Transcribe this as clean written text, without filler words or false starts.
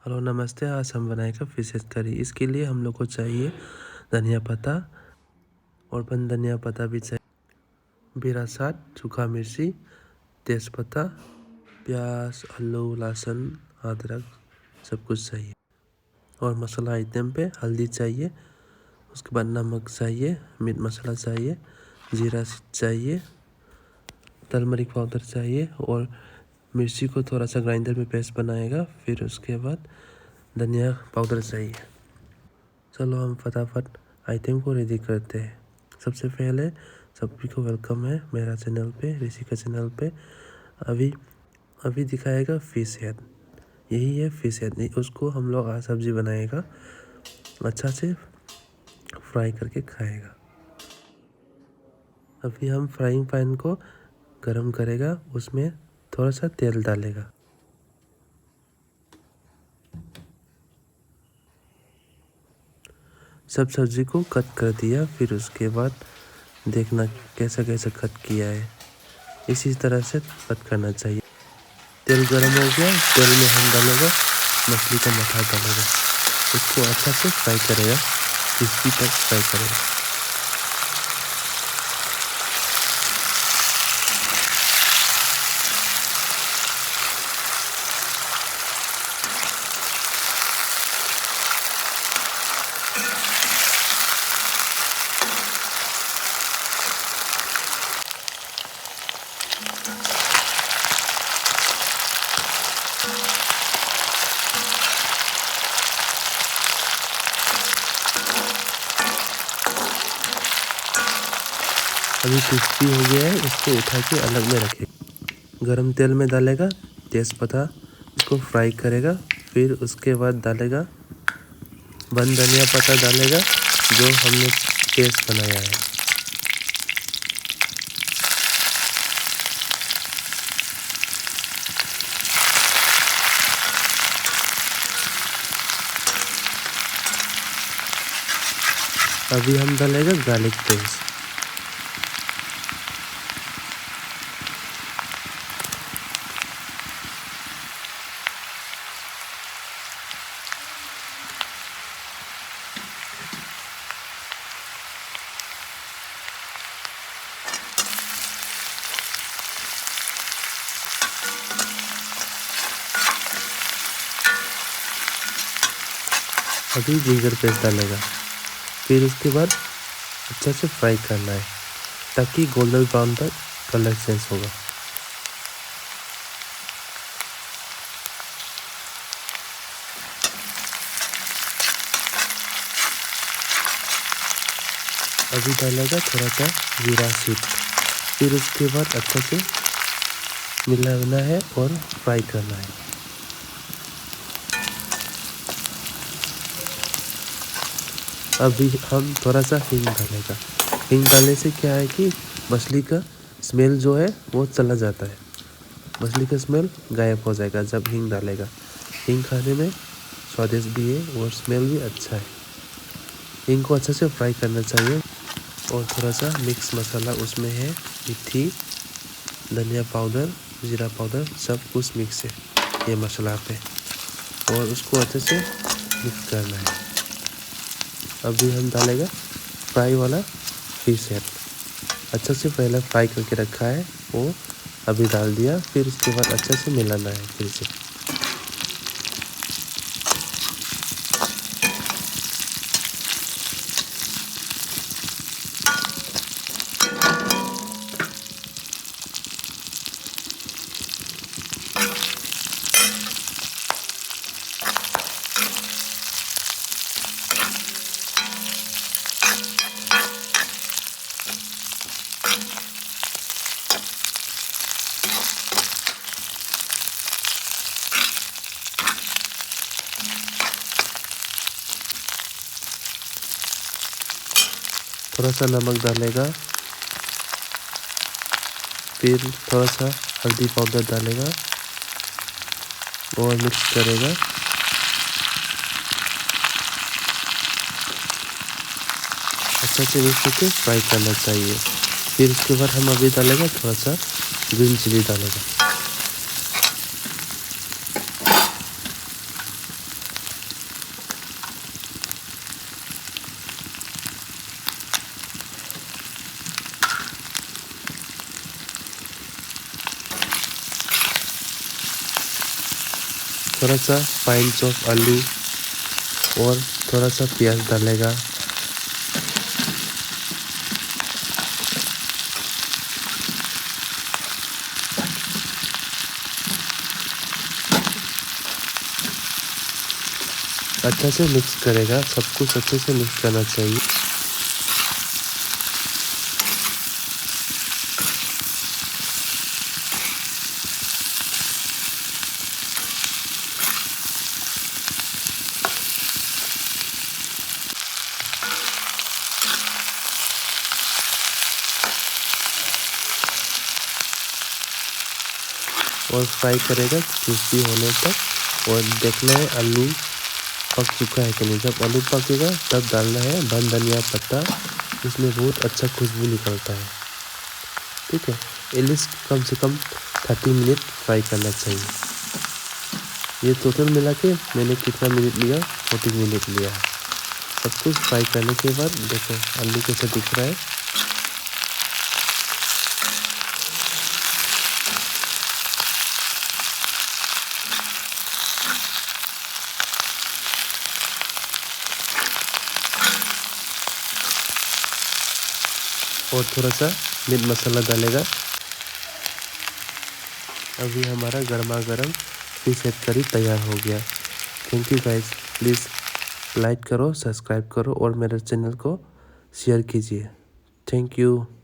Hello नमस्ते। आज हम बनाएगा फिश करी। इसके लिए हम लोग को चाहिए धनिया पत्ता और बन धनिया पत्ता भी चाहिए, बिरासात, सूखा मिर्ची, तेज़पत्ता, प्याज, आलू, लहसुन, अदरक सब कुछ चाहिए। और मसाला आइटम पे हल्दी चाहिए, उसके बाद नमक चाहिए, मीट मसाला चाहिए, जीरा चाहिए, टर्मरिक पाउडर चाहिए और मिर्ची को थोड़ा सा ग्राइंडर में पेस्ट बनाएगा। फिर उसके बाद धनिया पाउडर चाहिए। चलो हम फटाफट आइटम को रेडी करते हैं। सबसे पहले सभी को वेलकम है मेरा चैनल पे, ऋषि का चैनल पे। अभी दिखाएगा फिश हेड। यही है फिश हेड, उसको हम लोग आज सब्जी बनाएगा, अच्छा से फ्राई करके खाएगा। अभी हम फ्राइंग पैन को गरम करेगा, उसमें थोड़ा सा तेल डालेगा। सब सब्जी को कट कर दिया। फिर उसके बाद देखना कैसा कैसा कट किया है, इसी तरह से कट करना चाहिए। तेल गरम हो गया, तेल में हम डालेगा मछली का माथा डालेगा, उसको अच्छा से फ्राई करेगा, क्रिस्पी तक फ्राई करेगा। अभी क्रिस्पी हो गया है, इसको उठा के अलग में रखेगा। गरम तेल में डालेगा तेज़पत्ता, इसको फ्राई करेगा। फिर उसके बाद डालेगा बन धनिया पत्ता डालेगा, जो हमने पेस्ट बनाया है। अभी हम डालेगा गार्लिक पेस्ट। अभी जिंजर पेस्ट डालेगा। फिर उसके बाद अच्छा से फ्राई करना है, ताकि गोल्डन ब्राउन तक कलर चेंज होगा। अभी डालेगा थोड़ा सा जीरा सीड। फिर उसके बाद अच्छा से मिलाना है और फ्राई करना है। अभी हम थोड़ा सा हींग डालेगा। हींग डालने से क्या है कि मछली का स्मेल जो है वो चला जाता है, मछली का स्मेल गायब हो जाएगा जब हींग डालेगा। हींग खाने में स्वादिष्ट भी है और स्मेल भी अच्छा है। हींग को अच्छे से फ्राई करना चाहिए। और थोड़ा सा मिक्स मसाला उसमें है, मेथी, धनिया पाउडर, जीरा पाउडर, सब कुछ मिक्स है ये मसाला पे, और उसको अच्छे से मिक्स करना है। अभी हम डालेगा फ्राई वाला फिश हेड, अच्छा से पहले फ्राई करके रखा है वो अभी डाल दिया। फिर उसके बाद अच्छा से मिलाना है फिर से। थोड़ा सा नमक डालेगा, फिर थोड़ा सा हल्दी पाउडर डालेगा और मिक्स करेगा। अच्छा से मिक्स करके फ्राई करना चाहिए। फिर उसके बाद हम अभी डालेगा थोड़ा सा ग्रीन चिली डालेगा। थोड़ा सा फाइन चॉप आलू और थोड़ा सा प्याज डालेगा। अच्छा से मिक्स करेगा, सब कुछ अच्छे से मिक्स करना चाहिए। और फ्राई करेगा क्रिस्पी होने तक। और देखना है आलू पक चुका है कि नहीं। जब आलू पकेगा तब डालना है बन धनिया पत्ता, इसमें बहुत अच्छा खुशबू निकलता है। ठीक है, एटलीस्ट कम से कम 30 मिनट फ्राई करना चाहिए। ये टोटल मिला के मैंने कितना मिनट लिया, 40 मिनट लिया है। सब कुछ फ्राई करने के बाद देखो आलू कैसा दिख रहा है। और थोड़ा सा मीट मसाला डालेगा। अभी हमारा गर्मा गर्म फिश हेड करी तैयार हो गया। Thank you guys, please like करो, सब्सक्राइब करो और मेरे चैनल को शेयर कीजिए। Thank you.